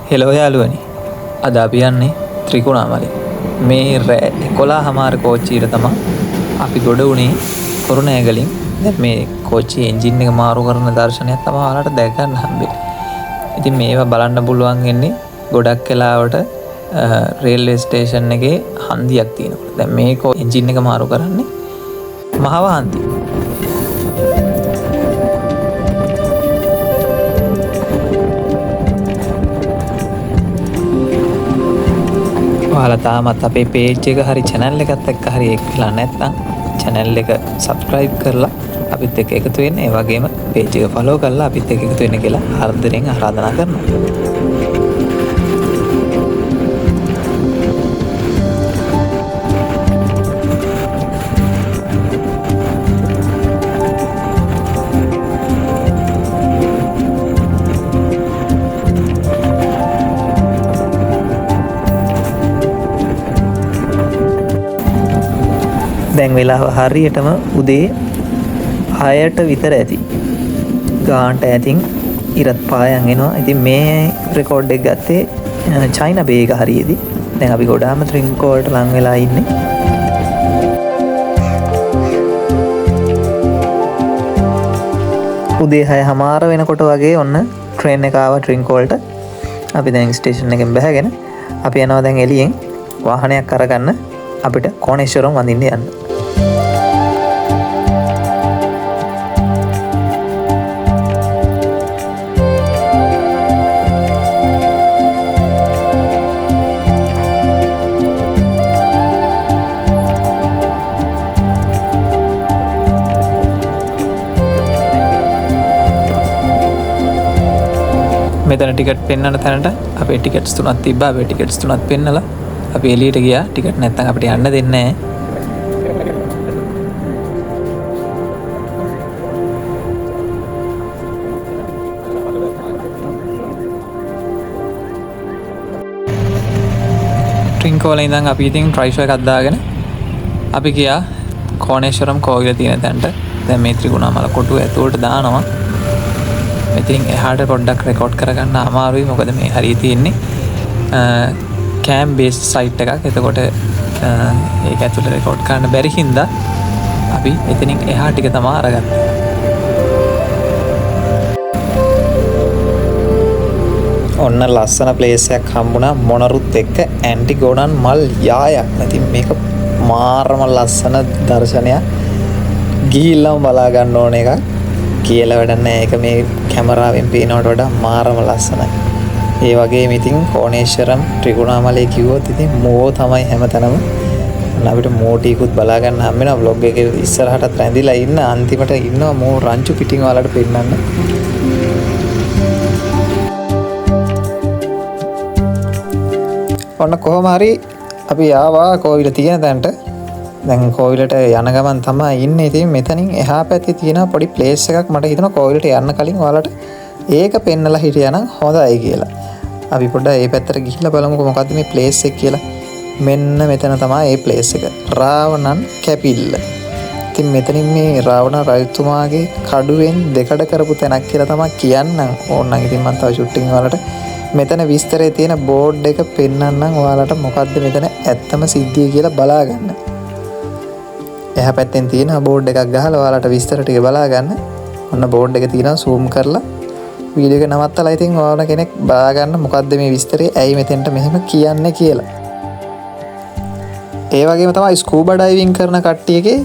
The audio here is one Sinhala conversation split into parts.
හෙලෝ යාළුවනි, අද අපි යන්නේ ත්‍රිකුණාමලේ. මේ රෑ 11:00 කෝච්චියට තමයි අපි ගොඩ වුණේ කුරුණෑගලින්. දැන් මේ කෝච්චියේ එන්ජින් එක මාරු කරන දර්ශනයක් තමයි ඔයාලට දැක ගන්න හම්බෙන්නේ. ඉතින් මේවා බලන්න පුළුවන් වෙන්නේ ගොඩක් වෙලාවට රේල්වේ ස්ටේෂන් එකේ හන්දියක් තියෙනකොට. දැන් මේ එන්ජින් එක මාරු කරන්නේ මහව හන්දිය. ඔයාලා තාමත් අපේ පේජ් එක හරි channel එකත් එක්ක හරි එක්කලා නැත්නම් channel එක subscribe කරලා අපිත් එක්ක එකතු වෙන්න. ඒ වගේම page එක follow කරලා අපිත් එක්ක එකතු වෙන්න කියලා ආර්දරෙන් ආරාධනා කරනවා. දැන් වෙලාව හරියටම උදේ 6ට විතර ඇති. ගානට ඇතින් ඉරත් පායන් එනවා. ඉතින් මේ රෙකෝඩ් එක ගත්තේ චයිනා බේ එක හරියේදී. දැන් අපි ගොඩාම ත්‍රින්කෝ වලට ලං වෙලා ඉන්නේ. උදේ 6:00 වෙනකොට වගේ ඔන්න ට්‍රේන් එක ආවා ත්‍රින්කෝ වලට. අපි දැන් ස්ටේෂන් එකෙන් බැහැගෙන අපි යනවා දැන් එළියෙන් වාහනයක් අරගන්න අපිට කෝණේශ්වරම් වඳින්න යන්න. මෙතන ටිකට් පෙන්වන තැනට අපේ ටිකට්ස් තුනක් තිබ්බා. අපේ ටිකට්ස් තුනක් පෙන්නලා අපි එළියට ගියා. ටිකට් නැත්නම් අපිට යන්න දෙන්නේ නැහැ. ට්‍රින්කෝ වල ඉඳන් අපි ඉතින් ට්‍රයිෂෝ එකක් දාගෙන අපි ගියා කෝණේශ්වරම් කෝවිල තියෙන තැනට. දැන් මේ ත්‍රිකුණාමල කොටුව ඇතුළට දානවා. ඉතින් එහාට පොඩ්ඩක් රෙකෝඩ් කරගන්න අමාරුයි. මොකද මේ හරිය තියෙන්නේ කෑම් බේස් සයිට් එකක්. එතකොට ඒක ඇතුළේ රෙකෝඩ් කරන්න බැරි හින්දා අපි එතනින් එහා ටික තමයි අරගත්තේ. ඔන්න ලස්සන ප්ලේස් එකක් හම්බුණා මොනරුත් එක්ක ඇන්ටිගෝනන් මල් යායක්. ඉතින් මේක මාරම ලස්සන දර්ශනයක්. ගිහිල්ලාම බලා ගන්න ඕන එකක්. කියලා වැඩක් නැහැ. ඒක මේ කැමරාවෙන් පේනවට වඩා මාරම ලස්සනයි. ඒ වගේම ඉතින් කෝණේශ්වරම් ත්‍රිකුණාමලේ කිව්වොත් ඉතින් මෝ තමයි හැමතැනම. අපිට මෝ ටිකුත් බලා ගන්න හම්බ වෙනවා. vlog එකේ ඉස්සරහටත් රැඳිලා ඉන්න අන්තිමට ඉන්නවා මෝ රංචු පිටින් ඔයාලට පෙන්නන්න. ඔන්න කොහොම හරි අපි ආවා කෝවිල තියෙන තැනට. දැන් කෝවිලට යන ගමන් තමයි ඉන්නේ. ඉතින් මෙතනින් එහා පැත්තේ තියෙන පොඩි ප්ලේස් එකක් මට හිතෙනවා කෝවිලට යන්න කලින් ඔයාලට ඒක පෙන්නලා හිටියානම් හොඳයි කියලා. අපි පොඩ්ඩක් මේ පැත්තට ගිහිල්ලා බලමුකෝ මොකද්ද මේ ප්ලේස් එක කියලා. මෙන්න මෙතන තමයි මේ ප්ලේස් එක. රාවණන් කැපිල්ල. ඉතින් මෙතනින් මේ රාවණ රජතුමාගේ කඩුවෙන් දෙකඩ කරපු තැනක් කියලා තමයි කියන්නම්. ඕනනම් ඉතින් මම තව ෂූටින් වලට මෙතන විස්තරේ තියෙන බෝඩ් එක පෙන්නන්නම් ඔයාලට මොකද්ද මෙතන ඇත්තම සිද්ධිය කියලා බලා ගන්න. එහා පැත්තෙන් තියෙන බෝඩ් එකක් ගහලා ඔයාලට විස්තර ටික බලා ගන්න. ඔන්න බෝඩ් එක තියෙනවා zoom කරලා වීඩියෝ එක නවත්තලා ඉතින් ඔයාලා කෙනෙක් බලා ගන්න මොකද්ද මේ විස්තරේ ඇයි මෙතෙන්ට මෙහෙම කියන්නේ කියලා. ඒ වගේම තමයි ස්කූබා ඩයිවිං කරන කට්ටියගේ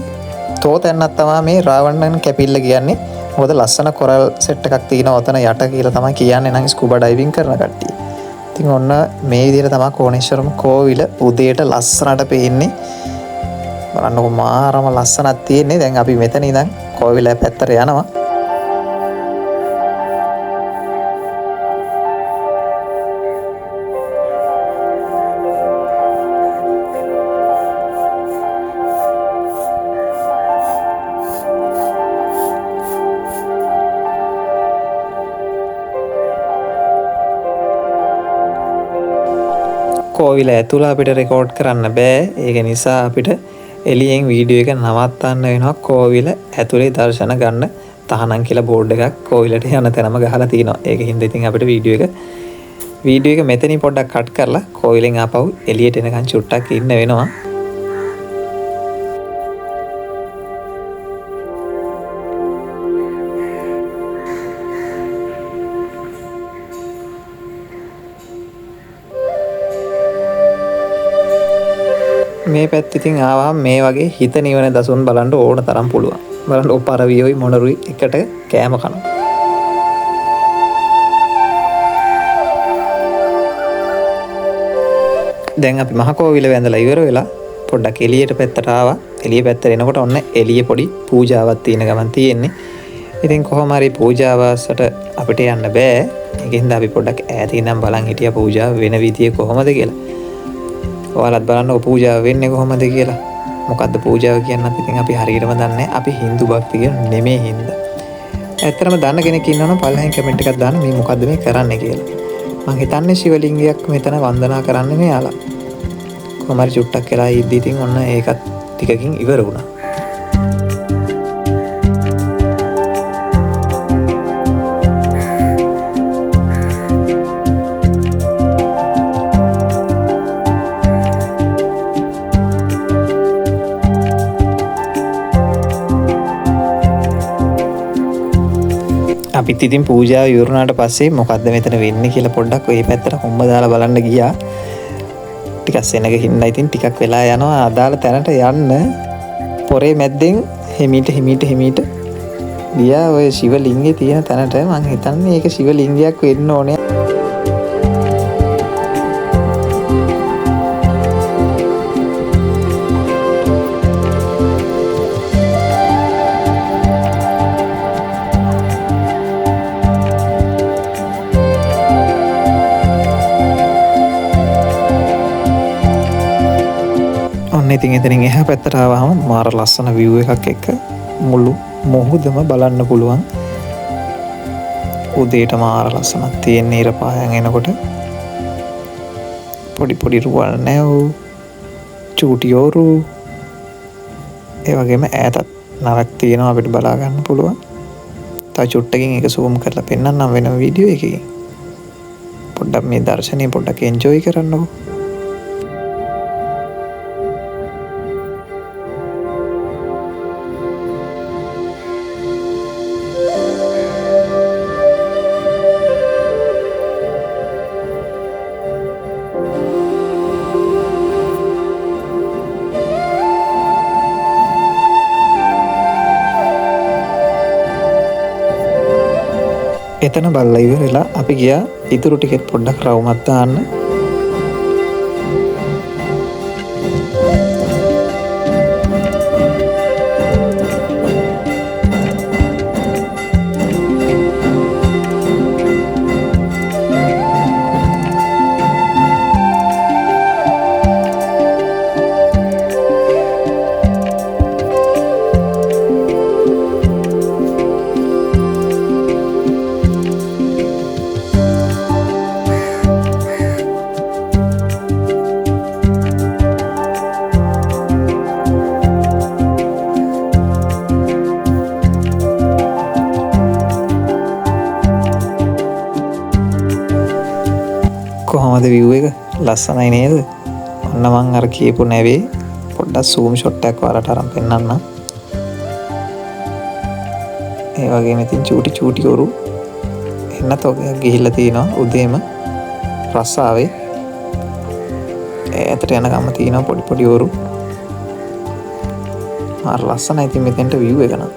තෝතැන්නක් තමයි මේ රාවණන් කැපිල්ල කියන්නේ. මොකද ලස්සන කොරල් සෙට් එකක් තියෙනවා ඔතන යට කියලා තමයි කියන්නේ නම් ස්කූබා ඩයිවිං කරන කට්ටිය. ඉතින් ඔන්න මේ විදිහට තමයි කෝණේශ්වරම් කෝවිල උදේට ලස්සනට පේන්නේ. බලන්නකො මාරම ලස්සනක් තියෙන්නේ. දැන් අපි මෙතන ඉඳන් කෝවිල පැත්තට යනවා. කෝවිල ඇතුළ අපිට රෙකෝඩ් කරන්න බෑ. ඒක නිසා අපිට එළියෙන් වීඩියෝ එක නවත්තන්න වෙනවා. කෝවිල ඇතුලේ දර්ශන ගන්න තහනම් කියලා බෝඩ් එකක් කෝවිලට යන තැනම ගහලා තියෙනවා. ඒක හින්දා ඉතින් අපිට වීඩියෝ එක වීඩියෝ එක මෙතනින් පොඩ්ඩක් කට් කරලා කෝවිලෙන් ආපහු එළියට එනකන් චුට්ටක් ඉන්න වෙනවා. මේ පැත්ත ඉතින් ආවම මේ වගේ හිත නිවන දසුන් බලන්න ඕන තරම් පුළුවන්. බලන්න ඔපරවියෝයි මොනරුයි එකට කෑම කනවා. දැන් අපි මහ කෝවිල වැඳලා ඉවර වෙලා පොඩ්ඩක් එළියට පැත්තට ආවා. එළිය පැත්තට එනකොට ඔන්න එළිය පොඩි පූජාවක් තියෙන ගමන් තියෙන්නේ. ඉතින් කොහොම හරි පූජාවසට අපිට යන්න බෑ. ඒකෙන්ද අපි පොඩ්ඩක් ඈත ඉඳන් බලන් හිටියා පූජාව වෙන විදිය කොහොමද කියලා. ඔයාලත් බලන්නකො පූජාව වෙන්නේ කොහොමද කියලා. මොකද්ද පූජාව කියන්නත් ඉතින් අපි හරියටම දන්නේ නැහැ. අපි Hindu භක්තිය නෙමෙයි හින්දා. ඇත්තටම දන්න කෙනෙක් ඉන්නවනම් පල්ලෙහෙන් කමෙන්ට් එකක් දාන්න මේ මොකද්ද මේ කරන්නේ කියලා. මං හිතන්නේ ශිවලිංගයක් මෙතන වන්දනා කරන්න මෙයාලා. කොහොම හරි චුට්ටක් වෙලා ඉද්දි ඉතින් ඔන්න ඒකත් ටිකකින් ඉවර වුණා. අපිත් ඉතින් පූජාව ඉවරුණාට පස්සේ මොකද්ද මෙතන වෙන්නේ කියලා පොඩ්ඩක් ඔය පැත්තට හොම්බ දාලා බලන්න ගියා. ටිකක් සෙනග හින්දා ඉතින් ටිකක් වෙලා යනවා අදාළ තැනට යන්න. පොරේ මැද්දෙන් හිමීට ගියා ඔය ශිවලිංගේ තියෙන තැනට. මං හිතන්නේ ඒක ශිවලිංගයක් වෙන්න ඕනේ. ඉතින් එතනින් එහා පැත්තට ආවම මාර ලස්සන view එකක් එක්ක මුළු මොහොතම බලන්න පුළුවන්. උදේට මාර ලස්සනක් තියෙන ඉර පායන් එනකොට පොඩි රුවල් නැව් චූටියෝරු ඒ වගේම ඈතත් නරක් තියෙනවා අපිට බලා ගන්න පුළුවන්. තව චුට්ටකින් ඒක zoom කරලා පෙන්නන්නම් වෙන වීඩියෝ එකකින්. පොඩ්ඩක් මේ දර්ශනය පොඩ්ඩක් enjoy කරන්නකෝ. එතන බලලා ඉවරලා අපි ගියා ඉතුරු ටිකෙත් පොඩ්ඩක් රවුමක් දාන්න. කොහොමද view එක ලස්සනයි නේද? ඔන්න මං අර කියපු නැවේ පොඩ්ඩක් zoom shot එකක් ඔයාලට අරන් පෙන්නන්න. ඒ වගේම ඉතින් චූටි ඔරු එන්නත් ඔය ගිහිල්ලා තිනවා උදේම රස්සාවේ. ඈතට යන ගම තිනවා පොඩි ඔරු. මාර ලස්සනයි ඉතින් මෙතෙන්ට view එක නම්.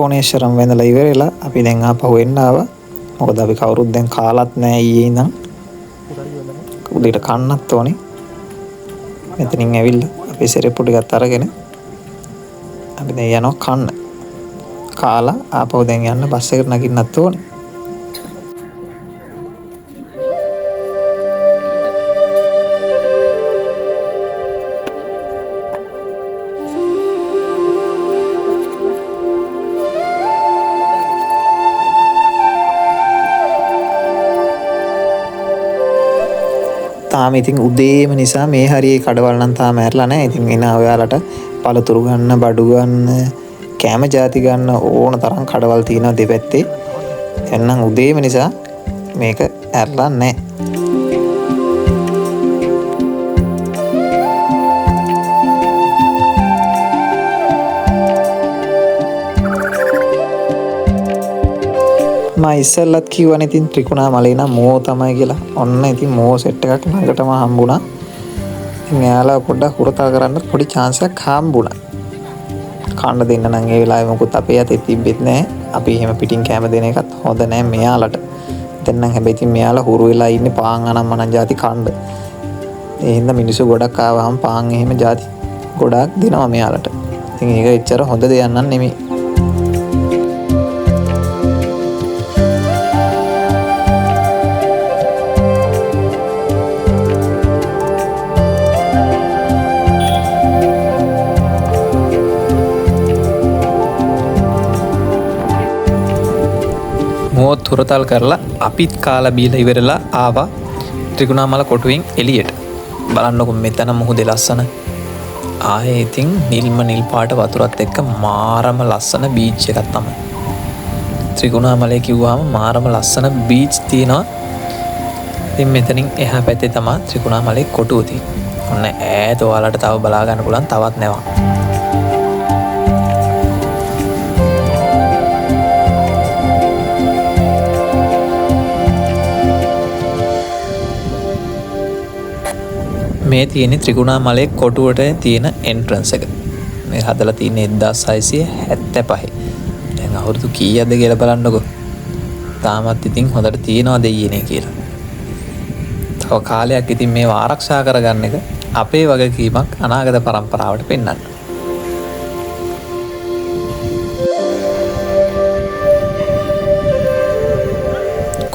කෝණේශ්වරම් වැඳලා ඉවරලා අපි දැන් ආපහු එන්න ආවා. මොකද අපි කවුරුත් දැන් කාලත් නැහැ ඊයේ ඉඳන්. උදේට කන්නත් ඕනේ. මෙතනින් ඇවිල්ලා අපි සෙරෙප්පු ටිකත් අරගෙන අපි දැන් යනවා කන්න. කාලා ආපහු දැන් යන්න බස් එකට නගින්නත් ඕනේ. තාම ඉතින් උදේම නිසා මේ හරියේ කඩවල් නම් තාම ඇරලා නැහැ. ඉතින් එන ඔයාලට පළතුරු ගන්න, බඩු ගන්න, කෑම ಜಾති ගන්න ඕන තරම් කඩවල් තියෙනවා දෙපැත්තේ. එන්නම් උදේම නිසා මේක ඇරලා නැහැ. මම ඉස්සෙල්ලත් කිව්වනේ ඉතින් ත්‍රිකුණාමලේ නම් මෝ තමයි කියලා. ඔන්න ඉතින් මෝ සෙට් එකක් ළඟටම හම්බුණා. ඉතින් එයාලා පොඩ්ඩක් හුරතල් කරන්න පොඩි chance එකක් හම්බුණා. කන්න දෙන්න නම් ඒ වෙලාවේ මොකුත් අපේ අතේ තිබෙත් නැහැ. අපි එහෙම පිටින් කැම දෙන එකත් හොඳ නැහැ මෙයාලට. දැන් නම් හැබැයි ඉතින් මෙයාලා හුරු වෙලා ඉන්නේ පාන් අනම්මනම් ಜಾති කන්න. ඒ හින්දා මිනිස්සු ගොඩක් ආවම පාන් එහෙම ಜಾති ගොඩක් දෙනවා මෙයාලට. ඉතින් ඒක එච්චර හොඳ දෙයක් නන් නෙමෙයි. මොත් හුරතල් කරලා අපිත් කාලා බීලා ඉවරලා ආවා ත්‍රිකුණාමල කොටුවෙන් එළියට. බලන්නකො මෙතන මුහුදේ ලස්සන. ආයේ ඉතින් නිල්ම නිල් පාට වතුරත් එක්ක මාරම ලස්සන බීච් එකක් තමයි. ත්‍රිකුණාමලේ කිව්වම මාරම ලස්සන බීච් තියෙනවා. ඉතින් මෙතනින් එහා පැත්තේ තමයි ත්‍රිකුණාමලේ කොටුව තියෙන්නේ. ඔන්න ඈත ඔයාලට තව බලා ගන්න පුළුවන් තවත් නැවක්. මේ තියෙන්නේ ත්‍රිකුණාමලේ කොටුවට තියෙන එන්ට්‍රන්ස් එක. මේ හදලා තියෙන්නේ 1675. දැන් අවුරුදු කීයක්ද කියලා බලන්නකෝ. තාමත් ඉතින් හොඳට තියෙනවා දෙයියනේ කියලා. තව කාලයක් ඉතින් මේව ආරක්ෂා කරගන්න එක අපේ වගකීමක් අනාගත පරම්පරාවට පෙන්වන්න.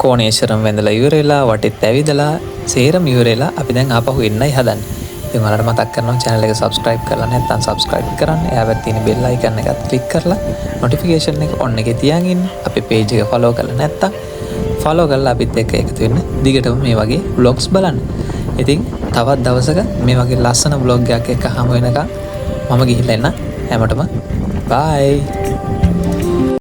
කෝණේශ්වරම් වැඳලා ඉවරලා වටෙත් ඇවිදලා සේරම ඉවරලා අපි දැන් ආපහු එන්නයි හදන්නේ. ඉතින් ඔයාලට මතක් කරනවා channel එක subscribe කරලා නැත්නම් subscribe කරන්න. එයාවත් තියෙන bell icon එකත් click කරලා notification එක on එකේ තියාගෙන ඉන්න. අපේ page එක follow කරලා නැත්නම් follow කරලා අපිත් එක්ක එකතු වෙන්න. දිගටම මේ වගේ vlogs බලන්න. ඉතින් තවත් දවසක මේ වගේ ලස්සන vlog එකක් එක්ක හමු වෙනකම් මම ගිහිල්ලා එන්න. හැමෝටම bye.